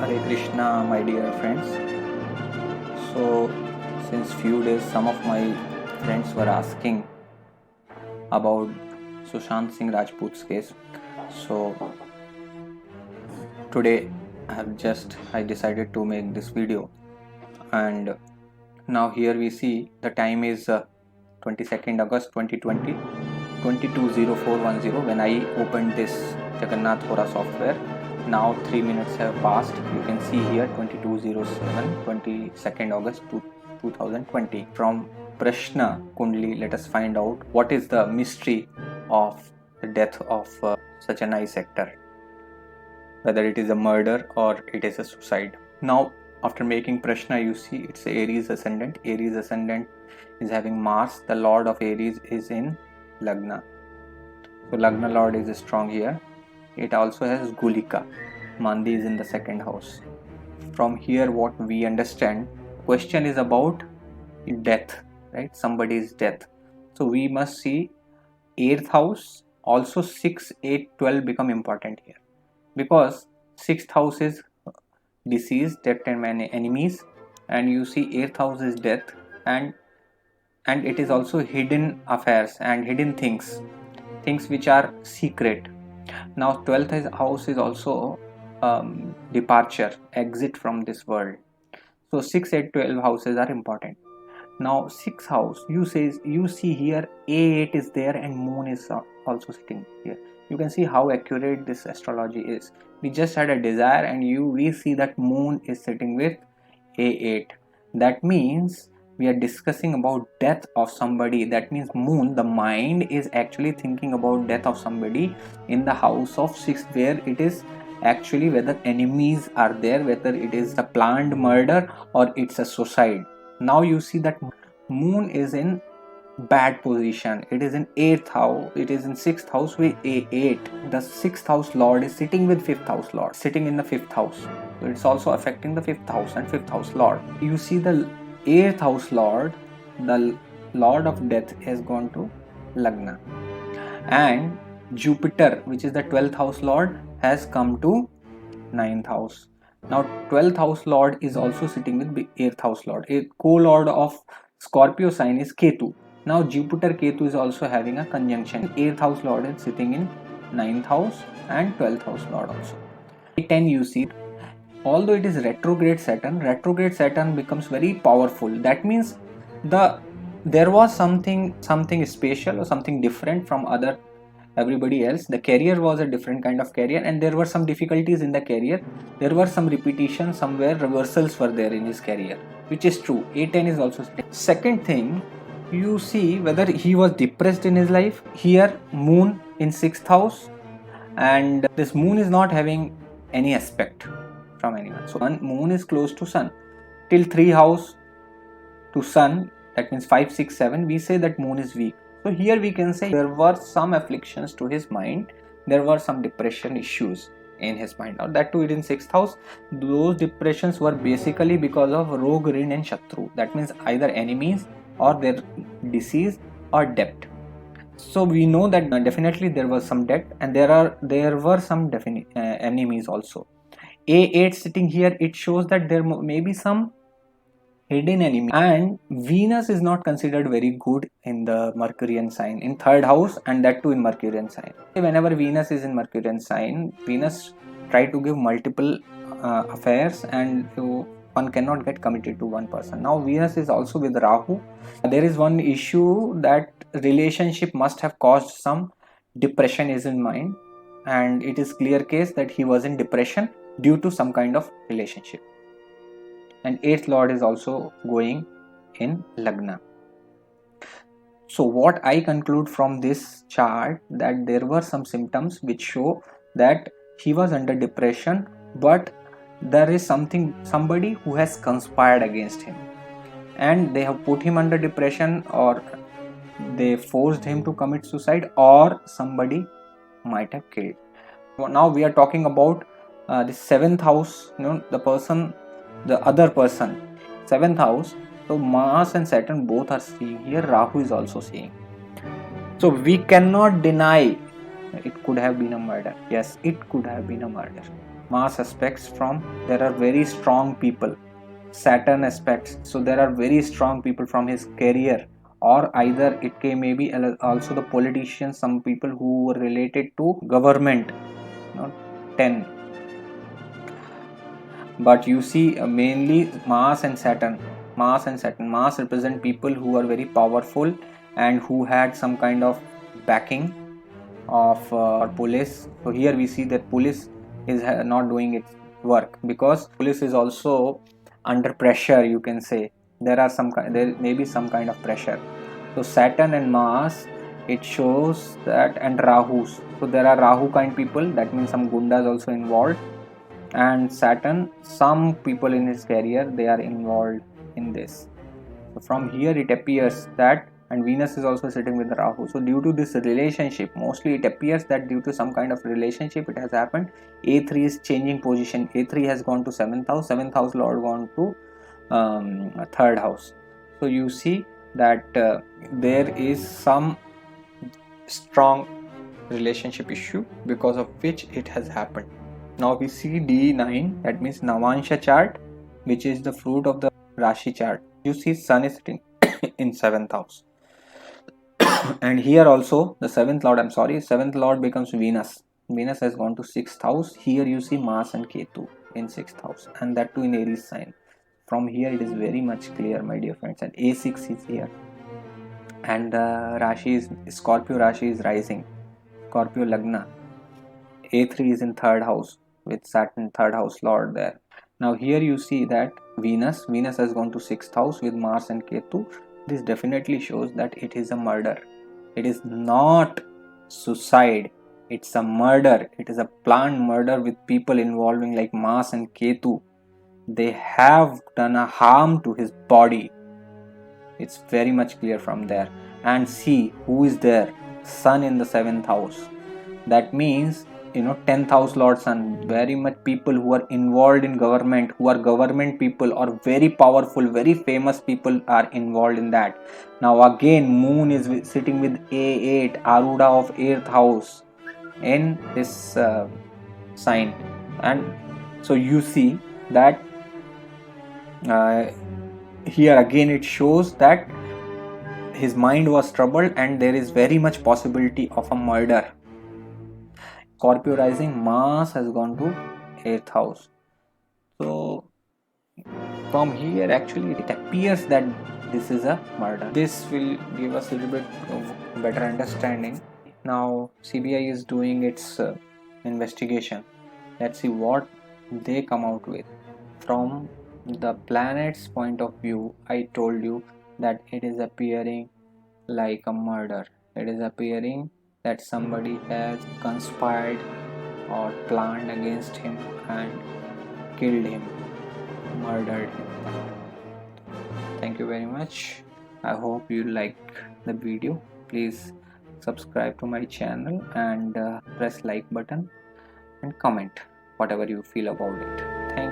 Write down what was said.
Hare Krishna, my dear friends. So, since few days, some of my friends were asking about Sushant Singh Rajput's case. So, today I decided to make this video, and now here we see the time is 22nd August 2020, 22:0410 when I opened this Jagannath Hora software. Now 3 minutes have passed. You can see here 22:07, 22nd August 2020. From Prashna Kundli, let us find out what is the mystery of the death of such a nice actor, whether it is a murder or it is a suicide. Now, after making Prashna, you see it's Aries ascendant. Aries ascendant is having Mars. The Lord of Aries is in Lagna. So Lagna Lord is strong here. It also has Gulika. Mandi is in the second house. From here, what we understand, question is about death, right? Somebody's death. So we must see 8th house, also 6, 8, 12 become important here, because 6th house is disease, death and many enemies, and you see 8th house is death, and it is also hidden affairs and hidden things which are secret. Now 12th house is also departure, exit from this world. So 6, 8, 12 houses are important. Now 6th house, you see here A8 is there and moon is also sitting here. You can see how accurate this astrology is. We just had a desire and we see that moon is sitting with A8. That means we are discussing about death of somebody. That means moon, the mind, is actually thinking about death of somebody in the house of 6, where it is actually whether enemies are there, whether it is a planned murder or it's a suicide. Now you see that moon is in bad position. It is in 8th house, it is in 6th house with A8. The 6th house lord is sitting with 5th house lord, sitting in the 5th house. So it's also affecting the 5th house and 5th house lord. You see the 8th house lord, the lord of death, has gone to Lagna, and Jupiter, which is the 12th house lord, has come to 9th house. Now 12th house lord is also sitting with 8th house lord. A co-lord of Scorpio sign is Ketu. Now Jupiter Ketu is also having a conjunction. 8th house lord is sitting in 9th house and 12th house lord also. 10 you see, although it is retrograde Saturn becomes very powerful. That means there was something special or something different from everybody else. The career was a different kind of career, and there were some difficulties in the career. There were some repetitions, somewhere reversals were there in his career, which is true. A10 is also. Second thing, you see whether he was depressed in his life. Here moon in 6th house, and this moon is not having any aspect from anyone. So moon is close to sun till 3 house to sun. That means 5, 6, 7. We say that moon is weak. So here we can say there were some afflictions to his mind. There were some depression issues in his mind. Now that too in 6th house. Those depressions were basically because of Rog, Rin and Shatru. That means either enemies or their disease or debt. So we know that definitely there was some debt, and there were some enemies also. A8 sitting here, it shows that there may be some hidden enemy. And Venus is not considered very good in the Mercurian sign, in 3rd house, and that too in Mercurian sign. Whenever Venus is in Mercurian sign, Venus try to give multiple affairs, and one cannot get committed to one person. Now Venus is also with Rahu. There is one issue, that relationship must have caused some depression is in mind, and it is clear case that he was in depression due to some kind of relationship. And 8th lord is also going in Lagna. So what I conclude from this chart, that there were some symptoms which show that he was under depression, but there is somebody who has conspired against him, and they have put him under depression, or they forced him to commit suicide, or somebody might have killed. Now we are talking about the 7th house, the other person, 7th house. So Mars and Saturn both are seeing here. Rahu is also seeing. So we cannot deny it could have been a murder. Yes, it could have been a murder. Mars aspects from, there are very strong people. Saturn aspects, so there are very strong people from his career, or either it can maybe also the politicians, some people who were related to government. 10. But you see mainly Mars and Saturn. Mars represent people who are very powerful and who had some kind of backing of police. So here we see that police is not doing its work, because police is also under pressure, you can say. There may be some kind of pressure. So Saturn and Mars, it shows that, and Rahus. So there are Rahu kind people, that means some gundas also involved. And Saturn, some people in his career, they are involved in this. So from here it appears that, and Venus is also sitting with Rahu. So due to this relationship, mostly it appears that due to some kind of relationship it has happened. A3 is changing position. A3 has gone to 7th house. 7th house lord gone to 3rd house. So you see that there is some strong relationship issue because of which it has happened. Now we see D9, that means Navansha chart, which is the fruit of the Rashi chart. You see Sun is sitting in 7th house. And here also the 7th lord becomes Venus. Venus has gone to 6th house. Here you see Mars and Ketu in 6th house, and that too in Aries sign. From here it is very much clear, my dear friends, and A6 is here. And Rashi is Scorpio, Rashi is rising. Scorpio Lagna. A3 is in 3rd house with Saturn 3rd house lord there. Now here you see that Venus has gone to 6th house with Mars and Ketu. This definitely shows that it is a murder. It is not suicide. It's a murder. It is a planned murder with people involving like Mars and Ketu. They have done a harm to his body. It's very much clear from there. And see who is there. Sun in the 7th house. That means 10th house lord Sun, very much people who are involved in government, who are government people or very powerful, very famous people are involved in that. Now again Moon is sitting with A8, Aruda of 8th house in this sign. And so you see that here again it shows that his mind was troubled and there is very much possibility of a murder. Scorpio rising, Mars has gone to 8th house. So from here actually it appears that this is a murder. This will give us a little bit of better understanding. Now CBI is doing its investigation. Let's see what they come out with. From the planet's point of view, I told you that it is appearing like a murder. It is appearing that somebody has conspired or planned against him and killed him, murdered him. Thank you very much. I hope you like the video. Please subscribe to my channel and press like button and comment whatever you feel about it. Thank you.